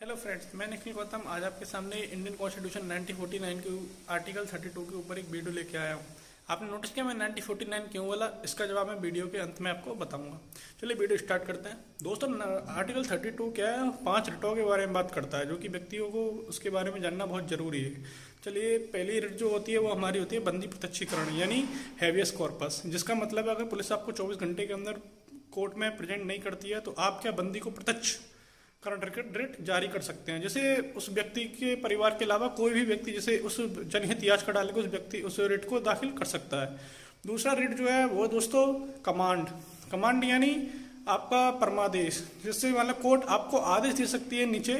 Hello friends, मैं निखिल गौतम आज आपके सामने इंडियन कॉन्स्टिट्यूशन 1949 के आर्टिकल 32 के ऊपर एक वीडियो लेके आया हूँ। आपने नोटिस किया मैं 1949 क्यों बोला? इसका जवाब मैं वीडियो के अंत में आपको बताऊंगा। चलिए वीडियो स्टार्ट करते हैं। दोस्तों, आर्टिकल 32 क्या है? 5 रिटों के बारे में बात करता है, जो कि व्यक्तियों को उसके बारे में जानना बहुत जरूरी है। चलिए, पहली रिट जो होती है वो हमारी होती है बंदी प्रत्यक्षीकरण, यानी हैवियस कॉर्पस, जिसका मतलब है अगर पुलिस आपको 24 घंटे के अंदर कोर्ट में प्रेजेंट नहीं करती है तो आप क्या बंदी को प्रत्यक्ष रिट जारी कर सकते हैं। जैसे उस व्यक्ति के परिवार के अलावा कोई भी व्यक्ति जैसे उस जनहित याचिका डाल के उस व्यक्ति उस रिट को दाखिल कर सकता है। दूसरा रिट जो है वो दोस्तों कमांड यानी आपका परमादेश, जिससे मतलब कोर्ट आपको आदेश दे सकती है नीचे।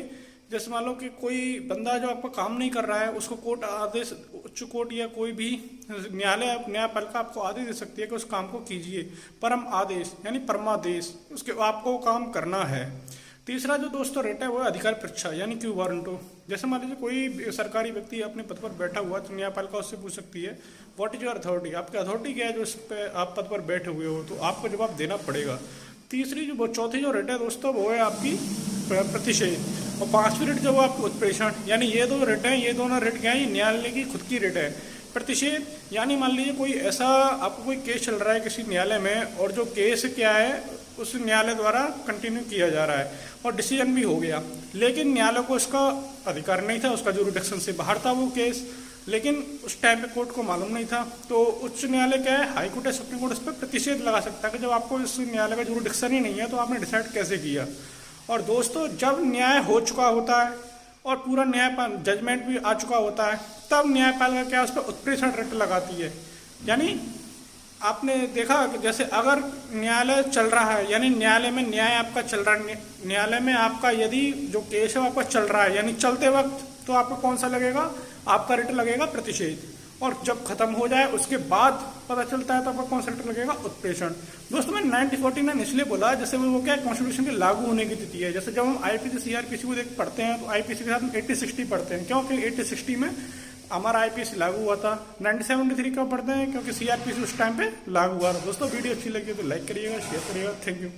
जैसे मान लो कि कोई बंदा जो आपका काम नहीं कर रहा है उसको कोर्ट आदेश, उच्च कोर्ट या कोई भी न्यायपालिका आपको आदेश दे सकती है कि उस काम को कीजिए। परम आदेश यानी परमादेश, उसके आपको काम करना है। तीसरा जो दोस्तों रेट है वो अधिकार परीक्षा यानी क्यू वारंटो। जैसे मान लीजिए कोई सरकारी व्यक्ति अपने पद पर बैठा हुआ तो न्यायपालिका उससे पूछ सकती है व्हाट इज योर अथॉरिटी, आपकी अथॉरिटी क्या है जो इस पे आप पद पर बैठे हुए हो, तो आपको जवाब देना पड़ेगा। चौथी जो रेट है दोस्तों वो है आपकी प्रतिषेध। और पांचवी रेट जो वो आपकी उत्प्रेषण, यानी ये दो रेट है, ये दोनों रेट क्या है? ये न्यायालय की खुद की रेट है। प्रतिषेध यानी मान लीजिए कोई ऐसा आपको कोई केस चल रहा है किसी न्यायालय में और जो केस क्या है उस न्यायालय द्वारा कंटिन्यू किया जा रहा है और डिसीजन भी हो गया, लेकिन न्यायालय को इसका अधिकार नहीं था, उसका जुरिडिक्शन से बाहर था वो केस, लेकिन उस टाइम पे कोर्ट को मालूम नहीं था। तो उच्च न्यायालय क्या है, हाई कोर्ट या सुप्रीम कोर्ट, इस पर प्रतिषेध लगा सकता है कि जब आपको इस न्यायालय का जुरिडिक्शन ही नहीं है तो आपने डिसाइड कैसे किया। और दोस्तों, जब न्याय हो चुका होता है और पूरा न्याय जजमेंट भी आ चुका होता है तब न्यायपालिका क्या उस पर उत्प्रेषण रिट लगाती है। यानी आपने देखा कि जैसे अगर न्यायालय चल रहा है, यानी न्यायालय में न्याय आपका चल रहा है, न्यायालय में आपका यदि जो केस है वो आपका चल रहा है, यानी चलते वक्त, तो आपको कौन सा लगेगा? आपका रिट लगेगा प्रतिषेध। और जब खत्म हो जाए उसके बाद पता चलता है तो आपका कौन सा रिट लगेगा? उत्प्रेषण। दोस्तों, मैं 1949 इसलिए बोला जैसे वो क्या कॉन्स्टिट्यूशन के लागू होने की तिथि है। जैसे जब हम आईपीसी सीआरपीसी को देख पढ़ते हैं तो आईपीसी के साथ 80-60 पढ़ते हैं, क्योंकि 80-60 में हमारा आईपीसी लागू हुआ था। 1973 का पढ़ते हैं क्योंकि सीआरपीसी उस टाइम पे लागू हुआ था। दोस्तों, वीडियो अच्छी लगी तो लाइक करिएगा, शेयर करिएगा। Thank you.